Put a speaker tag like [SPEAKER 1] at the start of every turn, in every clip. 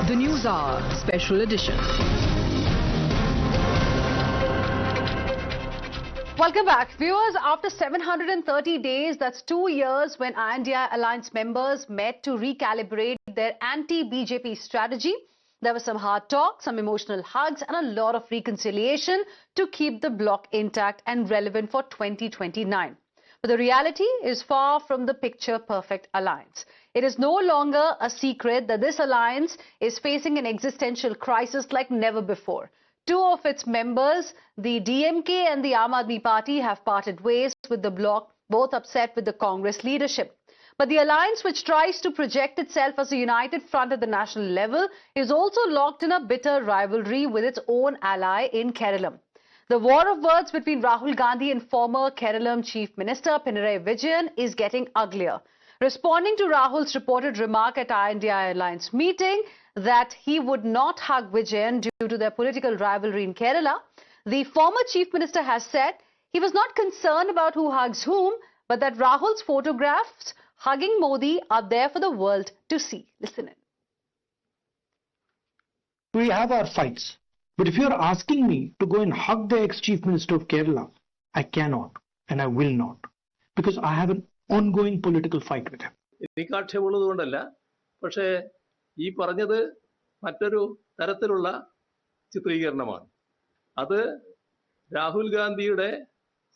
[SPEAKER 1] The News Hour Special Edition.
[SPEAKER 2] Welcome back. Viewers, after 730 days, that's 2 years when India Alliance members met to recalibrate their anti-BJP strategy. There was some hard talk, some emotional hugs and a lot of reconciliation to keep the bloc intact and relevant for 2029. But the reality is far from the picture-perfect alliance. It is no longer a secret that this alliance is facing an existential crisis like never before. Two of its members, the DMK and the Aam Aadmi Party, have parted ways with the bloc, both upset with the Congress leadership. But the alliance, which tries to project itself as a united front at the national level, is also locked in a bitter rivalry with its own ally in Kerala. The war of words between Rahul Gandhi and former Kerala Chief Minister Pinarayi Vijayan is getting uglier. Responding to Rahul's reported remark at India Alliance meeting that he would not hug Vijayan due to their political rivalry in Kerala, the former Chief Minister has said he was not concerned about who hugs whom, but that Rahul's photographs hugging Modi are there for the world to see. Listen in.
[SPEAKER 3] We have our fights. But if you are asking me to go and hug the ex-Chief Minister of Kerala, I cannot and I will not. Because I have an ongoing political fight with him.
[SPEAKER 4] എനിക്കാക്ഷേപമുള്ളതുകൊണ്ടല്ല, പക്ഷേ ഈ പറഞ്ഞത് മറ്റൊരു തരത്തിലുള്ള ചിത്രീകരണമാണ്. അത് രാഹുൽ ഗാന്ധിയുടെ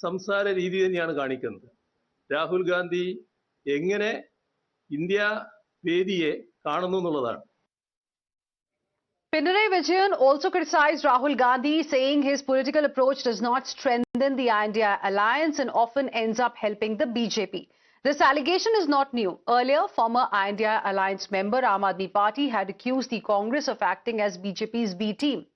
[SPEAKER 4] സംസാര രീതി തന്നെയാണ് കാണിക്കുന്നത്. രാഹുൽ ഗാന്ധി എങ്ങനെ ഇന്ത്യ വേദിയെ കാണുന്നു എന്നുള്ളതാണ്.
[SPEAKER 2] Pinarayi Vijayan also criticized Rahul Gandhi, saying his political approach does not strengthen the India alliance and often ends up helping the BJP. This allegation is not new. Earlier, former India alliance member Aam Aadmi Party had accused the Congress of acting as BJP's B team.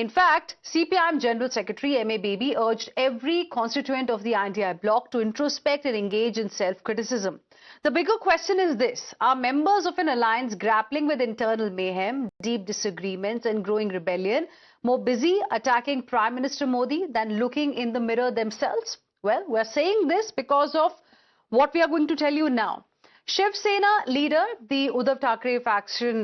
[SPEAKER 2] In fact, CPIM General Secretary M.A. Baby urged every constituent of the India bloc to introspect and engage in self-criticism. The bigger question is this: are members of an alliance grappling with internal mayhem, deep disagreements and growing rebellion more busy attacking Prime Minister Modi than looking in the mirror themselves? Well, we're saying this because of what we are going to tell you now. Shiv Sena leader, the Uddhav Thackeray faction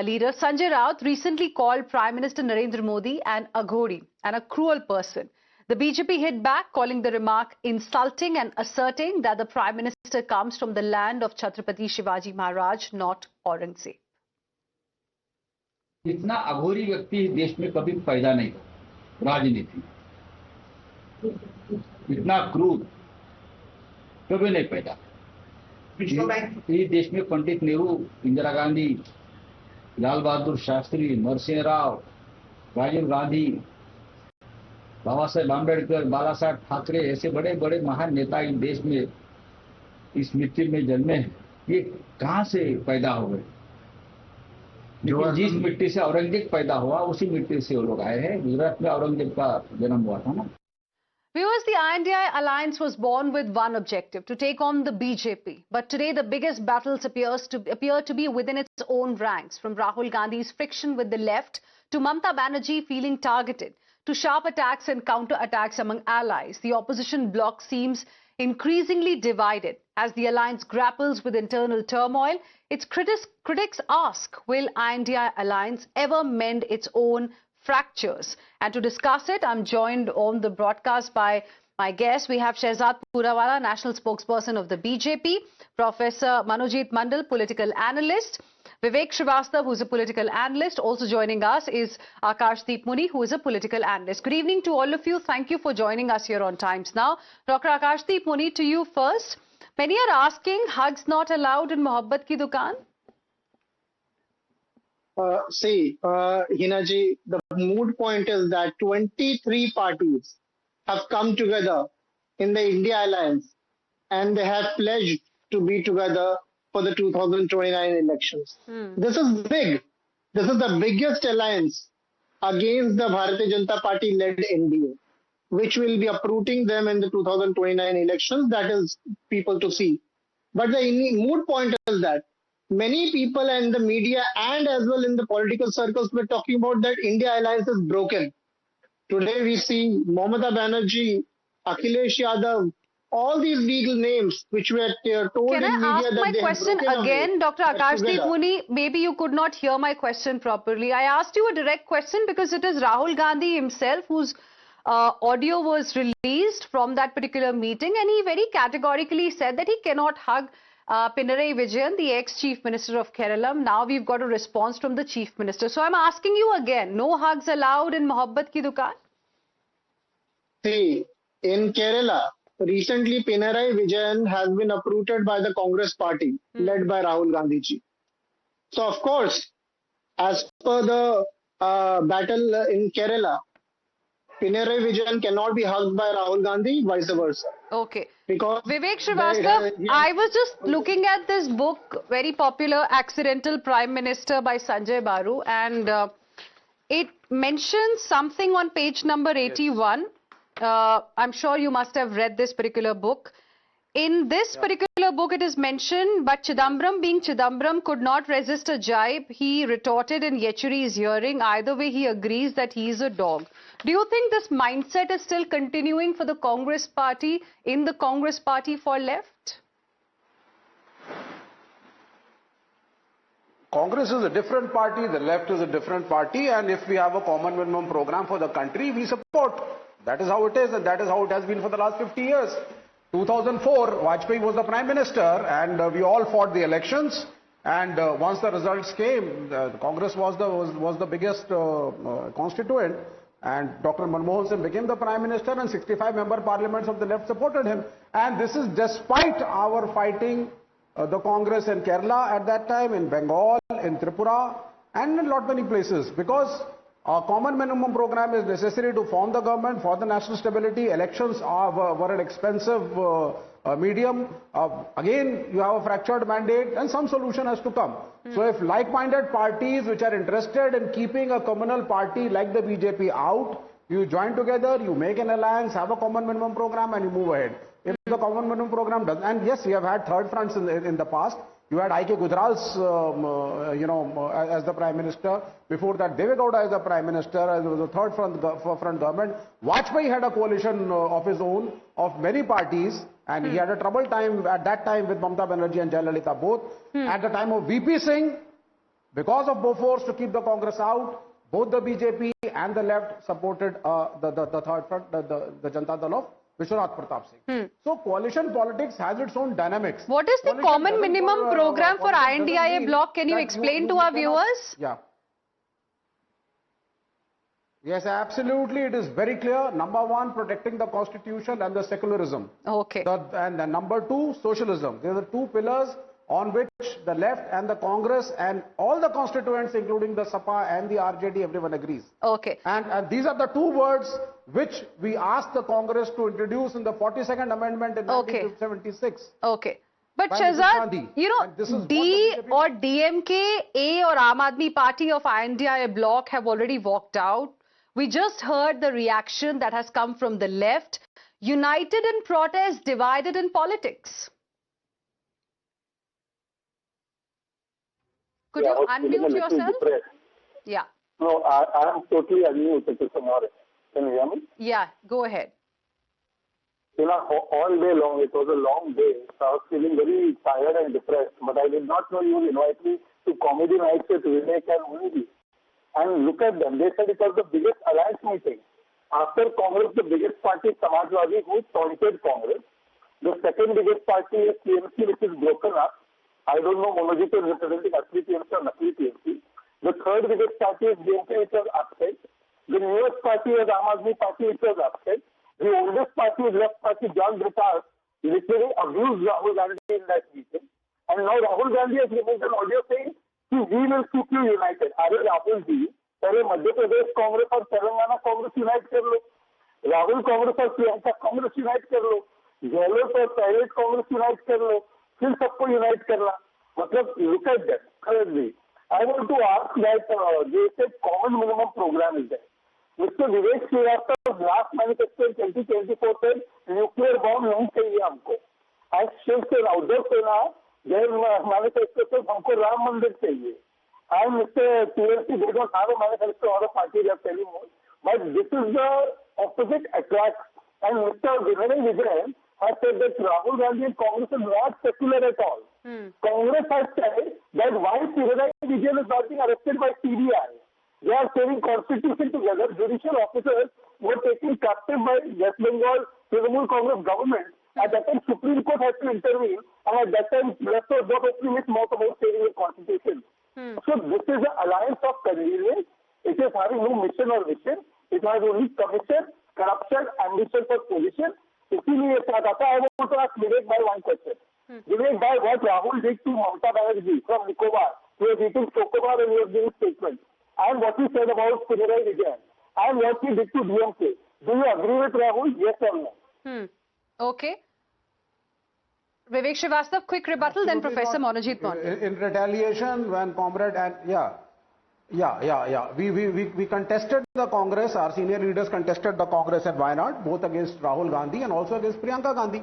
[SPEAKER 2] leader Sanjay Raut recently called Prime Minister Narendra Modi an aghori and a cruel person. The BJP hit back, calling the remark insulting and asserting that the Prime Minister comes from the land of Chhatrapati Shivaji Maharaj, not Aurangzeb.
[SPEAKER 5] इतना अघोरी व्यक्ति देश में कभी पैदा नहीं हुआ राजनीति इतना क्रूर कभी नहीं पैदा इस देश में पंडित नेहरू इंदिरा गांधी लाल बहादुर शास्त्री नरसिंह राव राजीव गांधी बाबा साहेब आंबेडकर बाला साहेब ठाकरे ऐसे बड़े बड़े महान नेता इस देश में इस मिट्टी में जन्मे हैं ये कहां से पैदा हो गए जिस मिट्टी से औरंगजेब पैदा हुआ उसी मिट्टी से वो लोग आए हैं गुजरात में औरंगजेब का जन्म हुआ था ना
[SPEAKER 2] Viewers, the India alliance was born with one objective: to take on the BJP. But today, the biggest battles appear to be within its own ranks, from Rahul Gandhi's friction with the left to Mamata Banerjee feeling targeted, to sharp attacks and counter-attacks among allies. The opposition bloc seems increasingly divided. As the alliance grapples with internal turmoil, its critics ask, will India alliance ever mend its own fractures? And to discuss it, I'm joined on the broadcast by my guests. We have Shehzad Purawala, national spokesperson of the BJP, Professor Manojit Mandal, political analyst, Vivek Srivastava, who's a political analyst. Also joining us is Akashdeep Muni, who is a political analyst. Good evening to all of you. Thank you for joining us here on Times Now. Dr. Akashdeep Muni, to you first. Many are asking, hugs not allowed in Mohabbat ki dukaan?
[SPEAKER 6] Hina ji, the mood point is that 23 parties have come together in the India Alliance and they have pledged to be together for the 2029 elections. This is big. This is the biggest alliance against the Bharatiya Janata Party led NDA, which will be uprooting them in the 2029 elections. That is people to see. But the mood point is that many people in the media and as well in the political circles were talking about that India alliance is broken. Today we see Mamata Banerjee, Akhilesh Yadav, all these legal names which were told
[SPEAKER 2] Can
[SPEAKER 6] in
[SPEAKER 2] I
[SPEAKER 6] media
[SPEAKER 2] ask
[SPEAKER 6] that
[SPEAKER 2] my
[SPEAKER 6] they have
[SPEAKER 2] question
[SPEAKER 6] broken away,
[SPEAKER 2] again, Dr.
[SPEAKER 6] are
[SPEAKER 2] Akashdeep
[SPEAKER 6] together.
[SPEAKER 2] Muni? Maybe you could not hear my question properly. I asked you a direct question because it is Rahul Gandhi himself whose audio was released from that particular meeting, and he very categorically said that he cannot hug Pinarayi Vijayan, the ex-Chief Minister of Kerala. Now we've got a response from the Chief Minister. So I'm asking you again, no hugs allowed in Mohabbat Ki Dukaan?
[SPEAKER 6] See, in Kerala, recently Pinarayi Vijayan has been uprooted by the Congress party led by Rahul Gandhi ji. So of course, as per the battle in Kerala, Pinarayi Vijayan cannot be hugged by Rahul Gandhi, vice versa.
[SPEAKER 2] Okay.
[SPEAKER 6] Because
[SPEAKER 2] Vivek Srivastava, I was just looking at this book, very popular, Accidental Prime Minister by Sanjay Baru, and it mentions something on page number 81. I'm sure you must have read this particular book. In this particular book, it is mentioned, but Chidambaram, being Chidambaram, could not resist a jibe. He retorted in Yechury's hearing. Either way, he agrees that he is a dog. Do you think this mindset is still continuing for the Congress party, in the Congress party for left?
[SPEAKER 7] Congress is a different party, the left is a different party, and if we have a common minimum program for the country, we support. That is how it is, and that is how it has been for the last 50 years. 2004, Vajpayee was the Prime Minister, and we all fought the elections. And once the results came, Congress was the biggest constituent, and Dr. Manmohan Singh became the Prime Minister, and 65 member parliaments of the left supported him. And this is despite our fighting the Congress in Kerala at that time, in Bengal, in Tripura, and in lot many places, because a common minimum program is necessary to form the government for the national stability. Elections were an expensive medium. Again, you have a fractured mandate, and some solution has to come. So if like-minded parties which are interested in keeping a communal party like the BJP out, you join together, you make an alliance, have a common minimum program, and you move ahead. If the common minimum program does, and yes, we have had third fronts in the past. You had I.K. Gujral's, as the Prime Minister. Before that, Deve Gowda as the Prime Minister, as it was a third front government. Vajpayee had a coalition of his own, of many parties, and he had a troubled time at that time with Mamata Banerjee and Jayalalitha both. At the time of VP Singh, because of Bofors to keep the Congress out, both the BJP and the left supported the third front, the Janata Dal of Vishwanath Pratap Singh. So coalition politics has its own dynamics.
[SPEAKER 2] What is the
[SPEAKER 7] Coalition
[SPEAKER 2] common
[SPEAKER 7] doesn't
[SPEAKER 2] minimum program for
[SPEAKER 7] coalition doesn't
[SPEAKER 2] INDIA
[SPEAKER 7] mean
[SPEAKER 2] bloc? Can you
[SPEAKER 7] that
[SPEAKER 2] explain to our
[SPEAKER 7] cannot-
[SPEAKER 2] viewers?
[SPEAKER 7] Yeah. Yes, absolutely. It is very clear. Number one, protecting the constitution and the secularism.
[SPEAKER 2] Okay.
[SPEAKER 7] And number two, socialism. These are the two pillars on which the left and the Congress and all the constituents, including the SAPA and the RJD, everyone agrees.
[SPEAKER 2] Okay.
[SPEAKER 7] And these are the two words which we asked the Congress to introduce in the 42nd Amendment in
[SPEAKER 2] Okay.
[SPEAKER 7] 1976.
[SPEAKER 2] Okay. But
[SPEAKER 7] By Mrs.
[SPEAKER 2] Shehzad,
[SPEAKER 7] Gandhi.
[SPEAKER 2] you
[SPEAKER 7] And this is
[SPEAKER 2] know,
[SPEAKER 7] what
[SPEAKER 2] D
[SPEAKER 7] the BJP
[SPEAKER 2] or DMK, A or Aam Aadmi Party of INDIA bloc have already walked out. We just heard the reaction that has come from the left. United in protest, divided in politics. Could
[SPEAKER 8] Yeah,
[SPEAKER 2] you
[SPEAKER 8] I was feeling a
[SPEAKER 2] unmute
[SPEAKER 8] little
[SPEAKER 2] yourself?
[SPEAKER 8] depressed.
[SPEAKER 2] Yeah.
[SPEAKER 8] No, I am totally unmuted, Mr. Morris. Can you hear me?
[SPEAKER 2] Yeah, go ahead.
[SPEAKER 8] You know, all day long, it was a long day. So I was feeling very tired and depressed. But I did not know you would invite me to comedy nights with Vivek and Unidi. And look at them. They said it was the biggest alliance meeting. After Congress, the biggest party is Samajwadi, who taunted Congress. The second biggest party is TMC, which is broken up. I don't know Monojit is representing Asli TMC or Nakli TMC. The third biggest party is DMK, which was upset. The newest party is Aam Aadmi Party, which was upset. The oldest party is Left Party, John Britas, literally abused Rahul Gandhi in that meeting. And now Rahul Gandhi has released an audio saying, we will keep you united. Are Rahul ji, पहले मध्य प्रदेश कांग्रेस और Telangana Congress unite कर लो, राहुल कांग्रेस और Priyanka Congress unite कर लो, गहलोत और Pilot Congress unite कर लो, फिर सबको unite करना. मतलब look at that. Currently, I want to ask that they said common minimum program is there. Mr. Vivek Srivastava last manifesto in 2024 said nuclear bomb नहीं चाहिए हमको. As Shiv Sena, Uddhav Sena, their manifesto says हमको राम मंदिर चाहिए. And Mr. TLC, they don't have a manifesto or a party they are telling us. But this is the opposite attract. And Mr. Pinarayi Vijayan has said that Rahul Gandhi and Congress is not secular at all. Congress has said that why Pinarayi Vijayan is not being arrested by CBI. They are saving constitution together. Judicial officers were taken captive by West Bengal Trinamool Congress government. At that time, Supreme Court has to intervene, and at that time, rest of the opening his mouth about saving the constitution. So this is an alliance of convenience. It is having no mission or vision. It has only commission, corruption, ambition for position. इसीलिए I want to ask Vivek Bhai one question. Vivek Bhai, what Rahul did to Mamata Banerjee from Nicobar, he was eating Chocobar and he was giving statements, and what he said about Pinarayi Vijayan, and what he did to DMK. Do you agree with Rahul? Yes or no?
[SPEAKER 2] Okay. Vivek Srivastava, quick rebuttal, then Professor Monojit Mondal.
[SPEAKER 7] In retaliation, when Comrade and we contested the Congress. Our senior leaders contested the Congress at Wayanad, both against Rahul Gandhi and also against Priyanka Gandhi.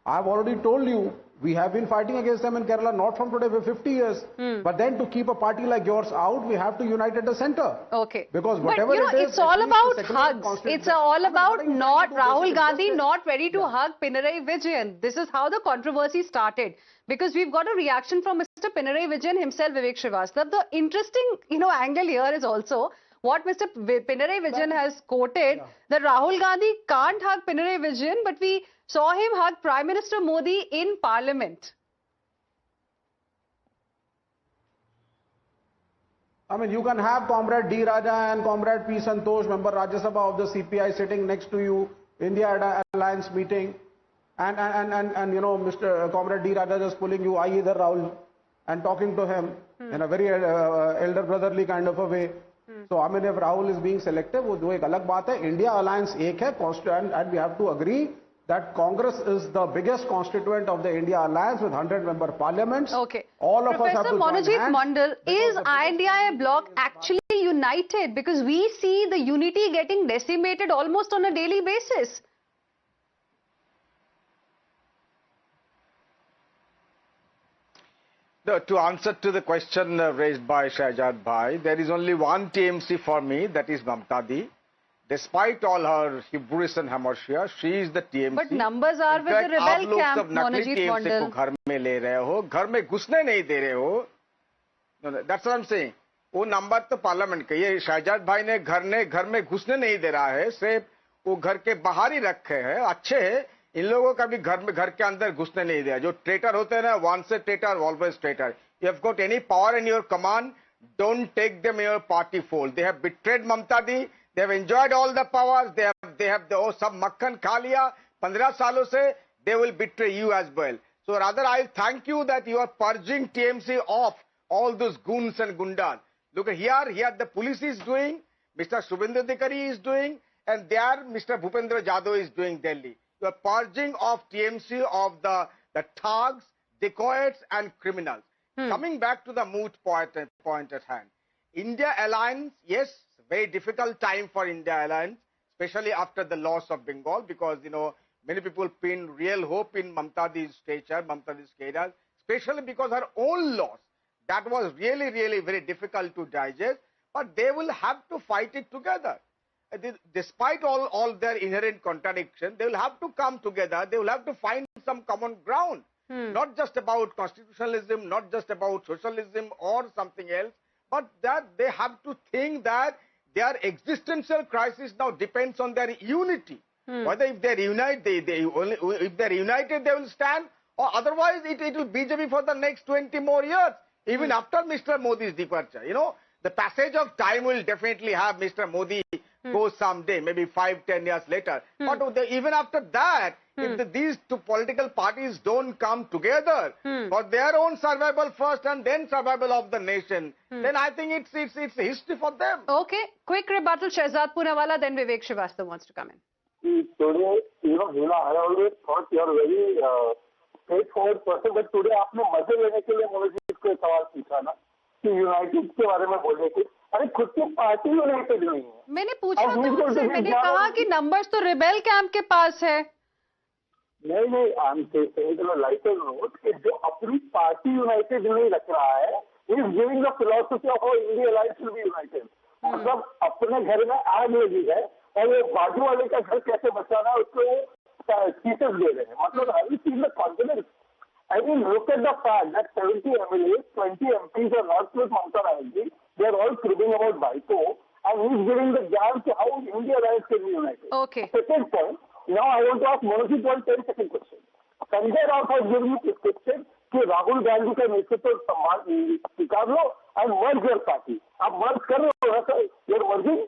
[SPEAKER 7] I have already told you, we have been fighting against them in Kerala, not from today, for 50 years. But then to keep a party like yours out, we have to unite at the center.
[SPEAKER 2] Okay.
[SPEAKER 7] Because whatever
[SPEAKER 2] but,
[SPEAKER 7] it is,
[SPEAKER 2] it's all about hugs. It's all about not Rahul Gandhi not ready to hug Pinarayi Vijayan. This is how the controversy started. Because we've got a reaction from Mr. Pinarayi Vijayan himself, Vivek Srivastava. The interesting, angle here is also what Mr. Pinarayi Vijayan has quoted, that Rahul Gandhi can't hug Pinarayi Vijayan, but we saw him hug Prime Minister Modi in Parliament.
[SPEAKER 7] I mean, you can have Comrade D. Raja and Comrade P. Santosh, member Rajya Sabha of the CPI, sitting next to you, India Alliance meeting, and Mr. Comrade D. Raja just pulling you, either Rahul, and talking to him in a very elder brotherly kind of a way. So, I mean, if Rahul is being selective, वो एक अलग बात है. India Alliance एक है, and we have to agree that Congress is the biggest constituent of the India Alliance with 100-member parliaments.
[SPEAKER 2] Okay.
[SPEAKER 7] All of us have to
[SPEAKER 2] Professor
[SPEAKER 7] join
[SPEAKER 2] Monojit
[SPEAKER 7] hands.
[SPEAKER 2] Mondal, is INDIA bloc actually united? Because we see the unity getting decimated almost on a daily basis.
[SPEAKER 9] No, to answer to the question raised by Shahjad Bhai, there is only one TMC for me, that is Mamta Di. Despite all her hubris and hamartia, she is the TMC.
[SPEAKER 2] But numbers are with the rebel camp, Monojit Mondal.
[SPEAKER 9] को घर में ले रहे हो, घर में घुसने नहीं दे रहे हो. No, that's what I'm saying. वो नंबर तो पार्लियामेंट का, ये शहजाद भाई ने घर में घुसने नहीं दे रहा है, सिर्फ वो घर के बाहर ही रखे हैं. अच्छे है, इन लोगों का भी घर के अंदर घुसने नहीं दिया. जो ट्रेटर होते हैं ना, once a traitor, always traitor. You have got any power in your command, don't take them in your party fold. They have betrayed Mamta Di. They have enjoyed all the powers. They have सब मक्खन खा लिया 15 सालों से. They will betray you as well. So rather, I thank you that you are purging TMC off all those goons and gundas. Look here the police is doing, Mr. Shubhendra Adhikari is doing, and there Mr. Bhupendra Jadhav is doing Delhi. You are purging off TMC of the thugs, dacoits and criminals. Coming back to the moot point at hand. India Alliance, yes, very difficult time for India Alliance, especially after the loss of Bengal, because, many people pin real hope in Mamta Di's stature, Mamta Di's career, especially because her own loss. That was really, really very difficult to digest, but they will have to fight it together. Despite all their inherent contradiction, they will have to come together. They will have to find some common ground. Not just about constitutionalism, not just about socialism or something else, but that they have to think that their existential crisis now depends on their unity. Whether if they unite, if they're united, they will stand, or otherwise it will BJP for the next 20 more years, even after Mr. Modi's departure. The passage of time will definitely have Mr. Modi go someday, maybe 5-10 years later. But even after that, if these two political parties don't come together for their own survival first and then survival of the nation, then I think it's history for them.
[SPEAKER 2] Okay, quick rebuttal, Shehzad Poonawalla, then Vivek Srivastava wants to come in.
[SPEAKER 8] Today, Hina, I always thought you are a very straightforward person, but today आपने मजे लेने के लिए मनोजीत को सवाल पूछा ना कि यूनाइटेड के बारे में बोलने के. अरे खुद की पार्टी यूनाइटेड नहीं है.
[SPEAKER 2] मैंने पूछा तो उनसे, मैंने कहा कि नंबर्स तो रिबेल कैंप के पास है.
[SPEAKER 8] नहीं, I am saying lighter note कि जो अपनी पार्टी यूनाइटेड नहीं रख रहा है, is giving the philosophy of how India alliance will be united. मतलब अपने घर में आग लगी है और वो बाजू वाले का घर कैसे बचाना है उसको speeches दे रहे हैं. मतलब have you seen the confidence? I mean, look at the fact that 70 MLAs, 20 MPs are not with Mamata Banerjee. They are all cribbing about Vaiko, and he's giving the jam to how India Alliance can be united.
[SPEAKER 2] Okay.
[SPEAKER 8] Second point, now I want to ask Monojit one 10-second question. Sanjay Raut has given you prescription कि राहुल गांधी का नेतृत्व स्वीकार लो and merge your party. आप merge कर रहे हो sir? You're merging?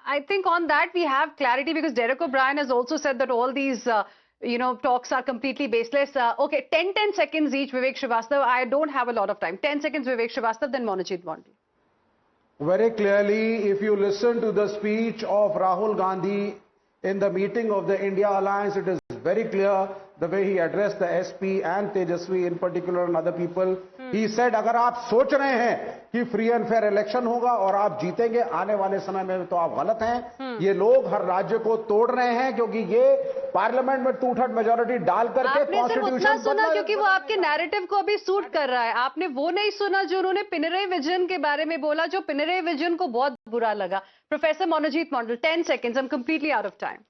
[SPEAKER 2] I think on that we have clarity because Derek O'Brien has also said that all these, talks are completely baseless. Okay, 10 seconds each, Vivek Srivastava. I don't have a lot of time. 10 seconds, Vivek Srivastava, then Monojit Mondal.
[SPEAKER 7] Very clearly, if you listen to the speech of Rahul Gandhi in the meeting of the India Alliance, it is very clear the way he addressed the SP and Tejasvi in particular and other people. He said, अगर आप सोच रहे हैं कि free and fair election होगा और आप जीतेंगे आने वाले समय में, तो आप गलत हैं. ये लोग हर राज्य को तोड़ रहे हैं क्योंकि ये पार्लियामेंट में 2/3 मेजॉरिटी डाल करके
[SPEAKER 2] आपने सिर्फ उतना सुना क्योंकि वो आपके नैरेटिव को अभी सूट कर रहा है. आपने वो नहीं सुना जो उन्होंने पिनरई विजन के बारे में बोला, जो पिनरई विजन को बहुत बुरा लगा. Professor Manojit Mandal, 10 seconds. I'm completely out of time.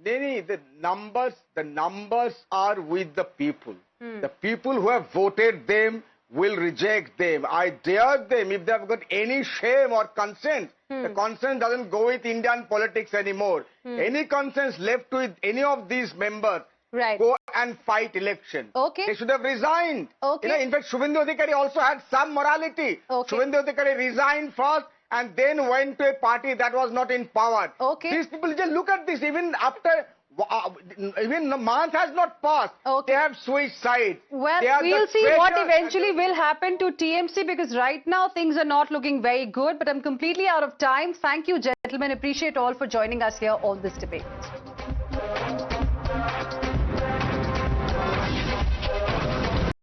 [SPEAKER 9] नहीं, the numbers are with the people. The people who have voted them will reject them. I dare them, if they have got any shame or conscience, the conscience doesn't go with Indian politics anymore. Any conscience left with any of these members,
[SPEAKER 2] Right.
[SPEAKER 9] go and fight election.
[SPEAKER 2] Okay.
[SPEAKER 9] They should have resigned.
[SPEAKER 2] Okay.
[SPEAKER 9] In fact, Shubhendu Adhikari also had some morality.
[SPEAKER 2] Okay.
[SPEAKER 9] Shubhendu Adhikari resigned first and then went to a party that was not in power.
[SPEAKER 2] Okay.
[SPEAKER 9] These people, just look at this, even after, even a month has not passed,
[SPEAKER 2] Okay.
[SPEAKER 9] they have switched sides.
[SPEAKER 2] Well,
[SPEAKER 9] They are
[SPEAKER 2] we'll
[SPEAKER 9] the
[SPEAKER 2] see what
[SPEAKER 9] traitor-
[SPEAKER 2] eventually will happen to TMC because right now things are not looking very good. But I'm completely out of time. Thank you, gentlemen. Appreciate all for joining us here on this debate.